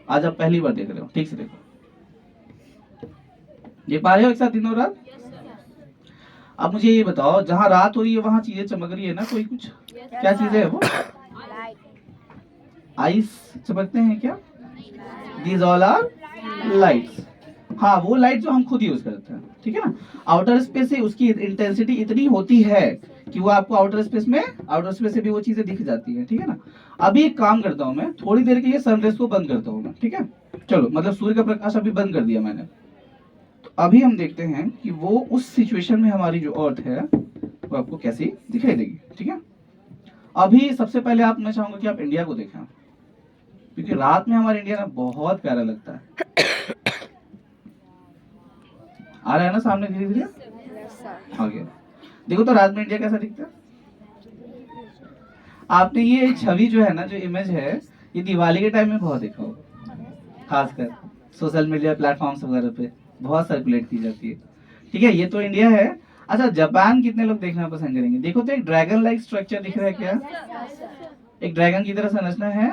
आज आप पहली बार देख रहे हो, ठीक से देखो, देख पा रहे हो एक साथ दिन और रात। अब मुझे ये बताओ, जहाँ रात हो रही है वहां चीजें चमक रही है ना, कोई कुछ, क्या चीजें है वो? आइस चमकते हैं क्या? These all are lights. हाँ, वो लाइट जो हम खुद यूज करते हैं, ठीक है ना। आउटर स्पेस से उसकी इंटेंसिटी इतनी होती है कि वो आपको आउटर स्पेस से भी वो चीजें दिख जाती है, ठीक है ना। अभी एक काम करता हूँ मैं, थोड़ी देर के लिए सनराइज को बंद करता हूँ मैं, ठीक है। चलो, मतलब सूर्य का प्रकाश अभी बंद कर दिया मैंने। तो अभी हम देखते हैं कि वो उस सिचुएशन में हमारी जो अर्थ है वो आपको कैसी दिखाई देगी, ठीक है। अभी सबसे पहले आप, मैं चाहूंगा कि आप इंडिया को देखें, क्योंकि रात में हमारा इंडिया ना बहुत प्यारा लगता है। आ रहा है ना सामने धीरे धीरे? आ गया। देखो तो रात में इंडिया कैसा दिखता है। आपने ये छवि जो है ना, जो इमेज है, ये दिवाली के टाइम में बहुत देखा होगा, खासकर सोशल मीडिया प्लेटफॉर्म्स वगैरह पे बहुत सर्कुलेट की जाती है, ठीक है। ये तो इंडिया है। अच्छा, जापान कितने लोग देखना पसंद करेंगे? देखो तो एक ड्रैगन लाइक स्ट्रक्चर दिख रहा है क्या? एक ड्रैगन की तरह संरचना है,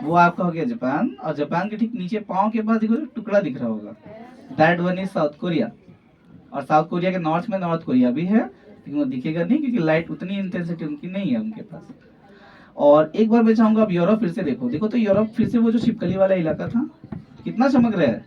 वो आपका हो गया जापान। और जापान के ठीक नीचे पाँव के पास देखो एक टुकड़ा दिख रहा होगा, that one is south Korea. और साउथ कोरिया के नॉर्थ में नॉर्थ कोरिया भी है, लेकिन वो दिखेगा नहीं क्योंकि लाइट उतनी इंटेंसिटी उनकी नहीं है उनके पास। और एक बार मैं चाहूंगा आप यूरोप फिर से देखो, देखो तो यूरोप फिर से वो जो छिपकली वाला इलाका था, कितना चमक रहा है,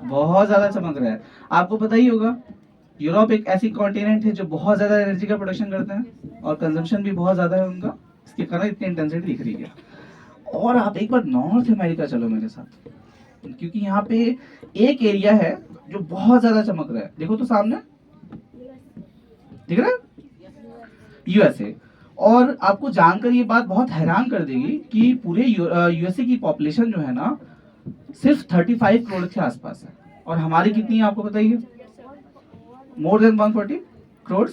बहुत ज्यादा चमक रहा है। आपको पता ही होगा, यूरोप एक ऐसी कॉन्टिनेंट है जो बहुत ज्यादा एनर्जी का प्रोडक्शन करता है और कंजम्पशन भी बहुत ज्यादा है उनका, इसके कारण इतनी इंटेंसिटी दिख रही है। और आप एक बार नॉर्थ अमेरिका चलो मेरे साथ, क्योंकि यहाँ पे एक एरिया है जो बहुत ज्यादा चमक रहा है, देखो तो सामने दिख रहा है, यूएसए। और आपको जानकर ये बात बहुत हैरान कर देगी कि पूरे यूएसए की पॉपुलेशन जो है ना, सिर्फ 35 करोड़ के आसपास है। और हमारी कितनी है आपको बताइए? More than 140 crore.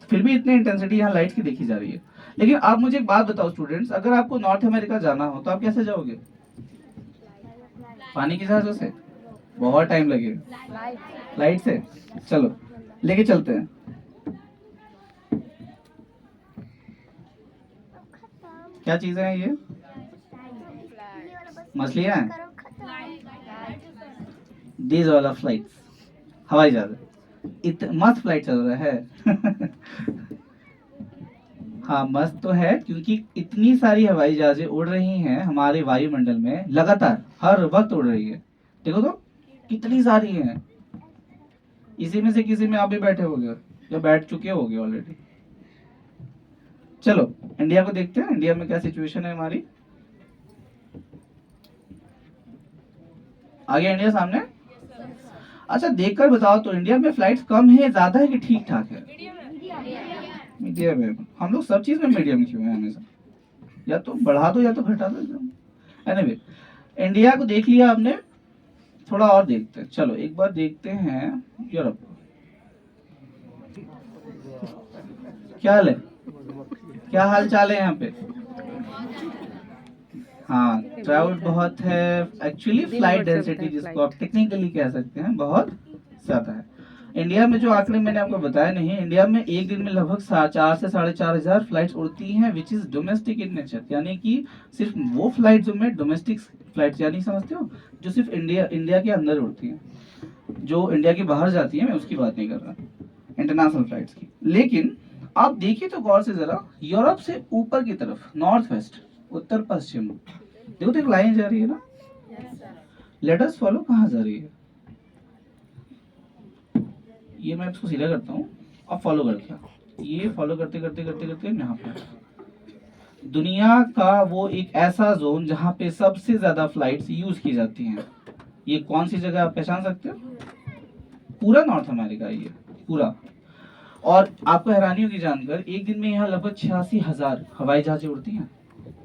फिर भी इतनी इंटेंसिटी यहाँ लाइट की देखी जा रही है। लेकिन आप मुझे एक बात बताओ स्टूडेंट्स, अगर आपको नॉर्थ अमेरिका जाना हो तो आप कैसे जाओगे? पानी की जहाजों से? बहुत टाइम लगेगा। फ्लाइट से? चलो लेके चलते हैं। क्या चीजें हैं ये? मछलियां हैं? दीज वाला फ्लाइट्स, हवाई जहाज। मस्त फ्लाइट चल रहा है। हाँ मस्त तो है, क्योंकि इतनी सारी हवाई जहाजें उड़ रही हैं हमारे वायुमंडल में, लगातार हर वक्त उड़ रही है। देखो तो कितनी सारी हैं। इसी में से किसी में आप भी बैठे होगे या बैठ चुके होगे ऑलरेडी। चलो इंडिया को देखते हैं, इंडिया में क्या सिचुएशन है हमारी। आ गया इंडिया सामने? अच्छा देखकर बताओ तो, इंडिया में फ्लाइट्स कम है, ज्यादा है कि ठीक ठाक है? मीडियम में। हम लोग सब चीज में मीडियम क्यों है हमेशा? या तो बढ़ा दो या तो घटा दो। एनीवे, इंडिया को देख लिया आपने, थोड़ा और देखते हैं। चलो एक बार देखते हैं यूरोप। क्या हाल है, क्या हाल चाल है यहाँ पे? हाँ, क्राउड बहुत है। एक्चुअली फ्लाइट डेंसिटी जिसको आप टेक्निकली कह सकते हैं बहुत ज्यादा है। इंडिया में जो आंकड़े मैंने आपको बताया नहीं, इंडिया में एक दिन में लगभग 4 से 4,500 फ्लाइट्स उड़ती हैं, which is domestic in nature. यानी कि सिर्फ वो फ्लाइट जो में डोमेस्टिक फ्लाइट्स, यानी समझते हो, जो सिर्फ इंडिया इंडिया के अंदर उड़ती हैं। जो इंडिया के बाहर जाती है मैं उसकी बात नहीं कर रहा, इंटरनेशनल फ्लाइट्स की। लेकिन आप देखिए तो गौर से जरा, यूरोप से ऊपर की तरफ, नॉर्थ वेस्ट, उत्तर पश्चिम, देखो तो एक लाइन जा रही है ना। लेट अस फॉलो कहाँ जा रही है? ये मैं इसको सीधा करता हूँ, अब फॉलो करते, ये फॉलो करते करते करते करते यहाँ पे दुनिया का वो एक ऐसा जोन जहाँ पे सबसे ज्यादा फ्लाइट्स यूज की जाती हैं। ये कौन सी जगह आप पहचान सकते हो? पूरा नॉर्थ अमेरिका, ये पूरा। और आपको हैरानी होगी जानकर, एक दिन में यहाँ लगभग 86,000 हवाई जहाजें उड़ती हैं,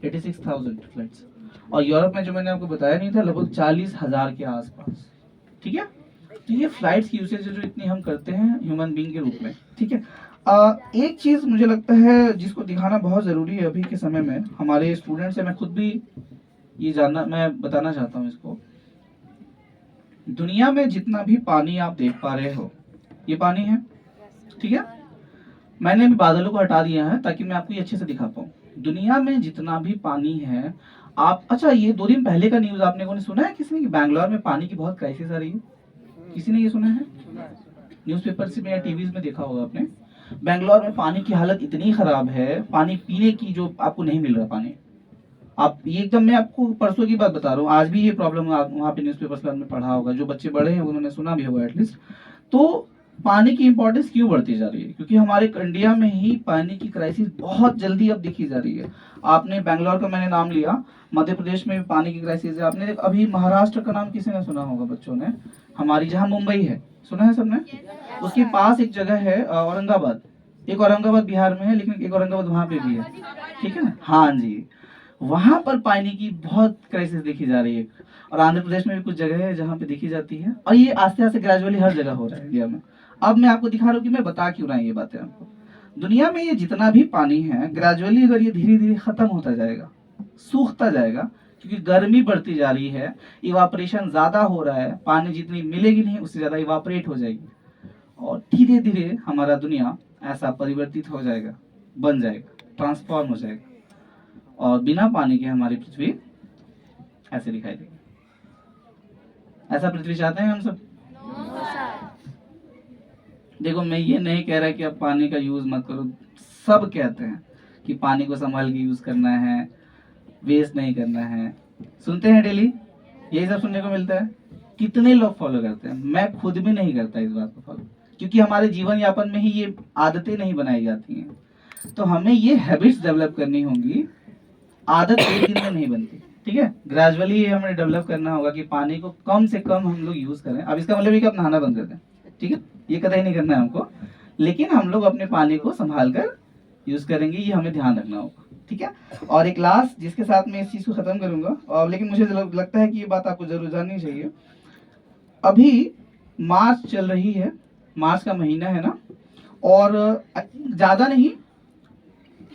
86,000 फ्लाइट्स। और यूरोप में जो मैंने आपको बताया नहीं था, लगभग 40,000 के आसपास, ठीक है। तो ये फ्लाइट्स की यूसेज जो इतनी हम करते हैं ह्यूमन बीइंग के रूप में, ठीक है। एक चीज मुझे लगता है जिसको दिखाना बहुत जरूरी है अभी के समय में, हमारे स्टूडेंट्स से मैं खुद भी ये जानना, मैं बताना चाहता हूँ इसको। दुनिया में जितना भी पानी आप देख पा रहे हो, ये पानी है, ठीक है। मैंने भी बादलों को हटा दिया है ताकि मैं आपको ये अच्छे से दिखा पाऊँ। दुनिया में जितना भी पानी है, आप अच्छा, ये 2 दिन पहले का न्यूज आपने को ने सुना है किसी ने कि बैंगलोर में पानी की बहुत क्राइसिस आ रही है? किसी ने ये सुना है? न्यूज़पेपर से में या टीवीज में देखा होगा आपने। बैंगलोर में पानी की हालत इतनी खराब है, पानी पीने की जो आपको नहीं मिल रहा पानी। आप ये एकदम, मैं आपको परसों की बात बता रहा हूँ, आज भी ये प्रॉब्लम आप वहाँ पे न्यूज़पेपर में पढ़ा होगा, जो बच्चे बड़े हैं उन्होंने सुना भी होगा एटलीस्ट। तो पानी की इंपॉर्टेंस क्यों बढ़ती जा रही है? क्योंकि हमारे इंडिया में ही पानी की क्राइसिस बहुत जल्दी अब दिखी जा रही है। आपने बैंगलोर का मैंने नाम लिया, मध्य प्रदेश में भी पानी की क्राइसिस है। आपने अभी महाराष्ट्र का नाम किसी ने सुना होगा बच्चों ने, हमारी जहाँ मुंबई है, सुना है सबने? उसके पास एक जगह है औरंगाबाद। एक औरंगाबाद बिहार में है, लेकिन एक औरंगाबाद वहाँ पे भी है, ठीक है ना? हाँ जी, वहां पर पानी की बहुत क्राइसिस देखी जा रही है। और आंध्र प्रदेश में भी कुछ जगह है जहाँ पे देखी जाती है, और ये आस्ते आस्ते ग्रेजुअली हर जगह हो रहा है इंडिया में। अब मैं आपको दिखा रहा हूँ कि मैं बता क्यों रहा हूँ ये बातें आपको। दुनिया में ये जितना भी पानी है, ग्रेजुअली अगर ये धीरे धीरे खत्म होता जाएगा, सूखता जाएगा, क्योंकि गर्मी बढ़ती जा रही है, इवापोरेशन ज्यादा हो रहा है, पानी जितनी मिलेगी नहीं उससे ज्यादा इवापोरेट हो जाएगी, और धीरे धीरे हमारा दुनिया ऐसा परिवर्तित हो जाएगा, बन जाएगा, ट्रांसफॉर्म हो जाएगा, और बिना पानी के हमारी पृथ्वी ऐसे दिखाई देगी। ऐसा पृथ्वी चाहते हैं हम सब? देखो, मैं ये नहीं कह रहा कि आप पानी का यूज मत करो, सब कहते हैं कि पानी को संभाल के यूज करना है, वेस्ट नहीं करना है, सुनते हैं डेली, यही सब सुनने को मिलता है। कितने लोग फॉलो करते हैं? मैं खुद भी नहीं करता इस बात को फॉलो, क्योंकि हमारे जीवन यापन में ही ये आदतें नहीं बनाई जाती हैं। तो हमें ये हैबिट्स डेवलप करनी होंगी, आदत एक दिन में नहीं बनती, ठीक है? ग्रेजुअली ये हमें डेवलप करना होगा कि पानी को कम से कम हम लोग यूज करें। अब इसका मतलब ये कि आप नहाना बंद कर दें, ठीक है? ये कतई नहीं करना है हमको, लेकिन हम लोग अपने पानी को संभाल कर यूज करेंगे, ये हमें ध्यान रखना होगा, ठीक है? और एक लास्ट जिसके साथ मैं इस चीज को खत्म करूंगा, और लेकिन मुझे लगता है कि ये बात आपको जरूर जाननी चाहिए। अभी मार्च चल रही है, मार्च का महीना है ना, और ज्यादा नहीं,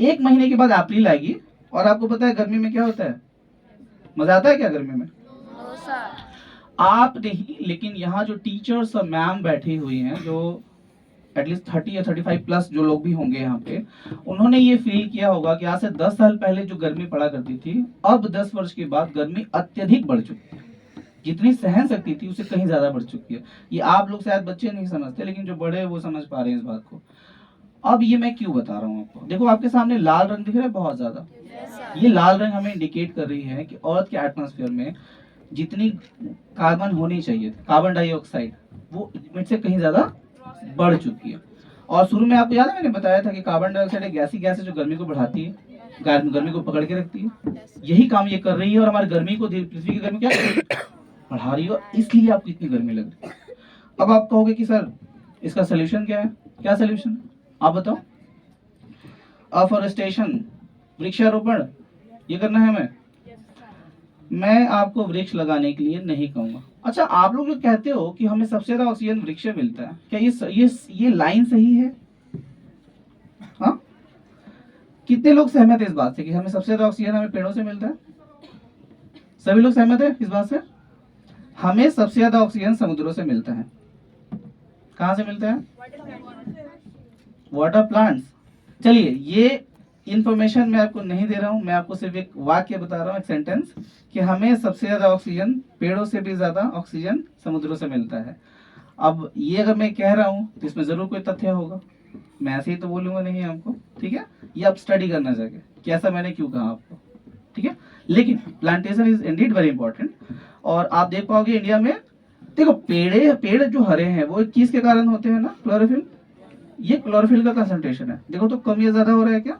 1 महीने के बाद अप्रैल आएगी। और आपको पता है गर्मी में क्या होता है? मजा आता है क्या गर्मी में? आप नहीं, लेकिन यहाँ जो टीचर्स और मैम बैठी हुई हैं, जो एटलीस्ट 30 या 35 प्लस जो लोग भी होंगे यहाँ पे, उन्होंने ये फील किया होगा कि आज से 10 साल पहले जो गर्मी पड़ा करती थी, अब 10 वर्ष के बाद गर्मी अत्यधिक बढ़ चुकी है। जितनी सहन शक्ति थी उससे कहीं ज्यादा बढ़ चुकी है। ये आप लोग शायद बच्चे नहीं समझते, लेकिन जो बड़े हैं वो समझ पा रहे हैं इस बात को। अब ये मैं क्यों बता रहा हूँ आपको, देखो आपके सामने लाल रंग दिख रहा है बहुत ज्यादा। ये लाल रंग हमें इंडिकेट कर रही है कि अर्थ के एटमॉस्फेयर में जितनी कार्बन होनी चाहिए, कार्बन डाइऑक्साइड, वो लिमिट से कहीं ज्यादा बढ़ चुकी है। और शुरू में आपको याद है मैंने बताया था कि कार्बन डाइऑक्साइड एक ऐसी गैस है जो गर्मी को बढ़ाती है, गर्मी को पकड़ के रखती है। यही काम ये कर रही है, और हमारी गर्मी को, पृथ्वी की गर्मी क्या बढ़ा रही है, इसलिए आपको इतनी गर्मी लग रही है। अब आप कहोगे कि सर इसका सोल्यूशन क्या है? क्या सोल्यूशन आप बताओ? अफॉरेस्टेशन, वृक्षारोपण, ये करना है हमें? मैं आपको वृक्ष लगाने के लिए नहीं कहूंगा। अच्छा, आप लोग जो कहते हो कि हमें सबसे ज्यादा ऑक्सीजन वृक्ष से मिलता है, क्या ये लाइन सही है? हाँ, कितने लोग सहमत है इस बात से कि हमें सबसे ज्यादा ऑक्सीजन हमें पेड़ों से मिलता है? सभी लोग सहमत है इस बात से? हमें सबसे ज्यादा ऑक्सीजन समुद्रों से मिलता है। कहाँ से मिलता है? Water plants. चलिए, ये इंफॉर्मेशन मैं आपको नहीं दे रहा हूं, मैं आपको सिर्फ एक वाक्य बता रहा हूं, एक सेंटेंस, कि हमें सबसे ज्यादा ऑक्सीजन पेड़ों से भी ज्यादा ऑक्सीजन समुद्रों से मिलता है। अब ये अगर मैं कह रहा हूं तो इसमें जरूर कोई तथ्य होगा, मैं ऐसे ही तो बोलूंगा नहीं आपको, ठीक है? ये आप स्टडी करना चाहिए कि ऐसा मैंने क्यों कहा आपको, ठीक है? लेकिन plantation is Indeed very important. और आप देख पाओगे इंडिया में, देखो पेड़ जो हरे हैं वो एक चीज के कारण होते हैं ना, क्लोरोफिल। ये क्लोरोफिल का कंसंट्रेशन है, देखो तो कम या ज्यादा हो रहा है क्या?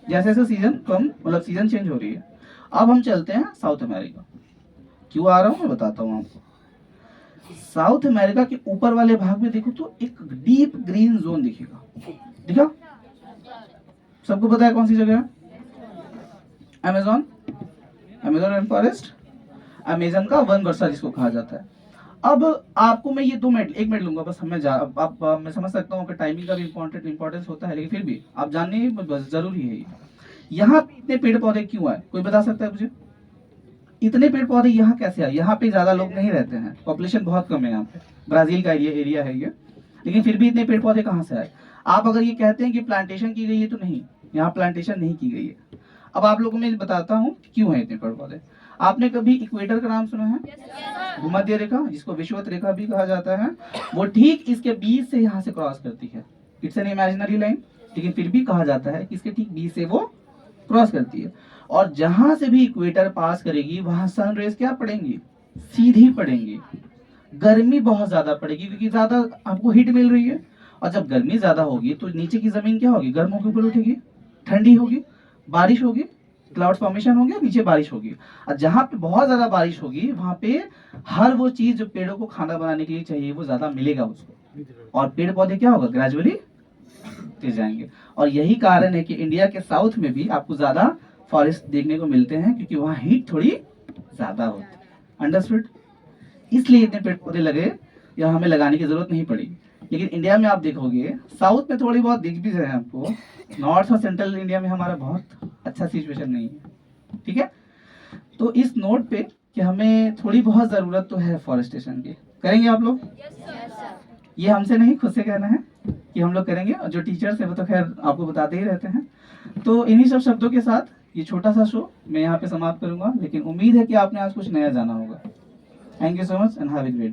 जैसे जैसे सीजन कम, मतलब सीजन चेंज हो रही है। अब हम चलते हैं साउथ अमेरिका। क्यों आ रहा हूं मैं बताता हूं आपको। साउथ अमेरिका के ऊपर वाले भाग में देखो तो एक डीप ग्रीन जोन दिखेगा, दिखा? सबको पता है कौन सी जगह है? Amazon, Amazon rain forest, Amazon का वन वर्षा जिसको कहा जाता है। अब आपको मैं ये 2 मिनट, 1 मिनट लूंगा बस, मैं समझ सकता हूँ कि टाइमिंग का भी इंपॉर्टेंस होता है, लेकिन फिर भी आप जानने जरूरी है। यहाँ इतने पेड़ पौधे क्यों आए, कोई बता सकता है मुझे? इतने पेड़ पौधे यहाँ कैसे आए? यहाँ पे ज्यादा लोग नहीं रहते हैं, पॉपुलेशन बहुत कम है यहाँ पे, ब्राजील का एरिया है ये, लेकिन फिर भी इतने पेड़ पौधे कहाँ से आए? आप अगर ये कहते हैं कि प्लांटेशन की गई है, तो नहीं, यहाँ प्लांटेशन नहीं की गई है। अब आप लोगों को मैं बताता हूँ क्यों है इतने पेड़ पौधे। आपने कभी इक्वेटर का नाम सुना है? भूमध्य रेखा, जिसको विषुवत रेखा भी कहा जाता है, वो ठीक इसके बीच से यहाँ से क्रॉस करती है। इट्स एन इमेजिनरी लाइन, लेकिन फिर भी कहा जाता है कि इसके ठीक बीच से वो क्रॉस करती है। और जहां से भी इक्वेटर पास करेगी वहां सन रेज क्या पड़ेंगी? सीधी पड़ेंगी। गर्मी बहुत ज्यादा पड़ेगी क्योंकि ज्यादा आपको हीट मिल रही है। और जब गर्मी ज्यादा होगी तो नीचे की जमीन क्या होगी? गर्म होकर ऊपर उठेगी, ठंडी होगी, बारिश होगी, क्लाउड फॉर्मेशन होंगे, नीचे बारिश होगी। और जहां पे बहुत ज्यादा बारिश होगी वहां पे हर वो चीज जो पेड़ों को खाना बनाने के लिए चाहिए वो ज्यादा मिलेगा उसको, और पेड़ पौधे क्या होगा? ग्रेजुअली जाएंगे। और यही कारण है कि इंडिया के साउथ में भी आपको ज्यादा फॉरेस्ट देखने को मिलते हैं, क्योंकि वहाँ हीट थोड़ी ज्यादा होती है। अंडरस्टूड? इसलिए इतने पेड़ पौधे लगे या हमें लगाने की जरूरत नहीं पड़ी। लेकिन इंडिया में आप देखोगे साउथ में थोड़ी बहुत दिख भी रहे हैं आपको, नॉर्थ और सेंट्रल इंडिया में हमारा बहुत अच्छा सिचुएशन नहीं है। ठीक है, तो इस नोट पे कि हमें थोड़ी बहुत जरूरत तो है फॉरेस्टेशन की। करेंगे आप लोग? ये हमसे नहीं, खुद से कहना है कि हम लोग करेंगे। और जो टीचर्स है वो तो खैर आपको बताते ही रहते हैं। तो इन्हीं सब शब्दों के साथ ये छोटा सा शो मैं यहाँ पे समाप्त करूंगा, लेकिन उम्मीद है कि आपने आज कुछ नया जाना होगा। Thank you so much and have a great day.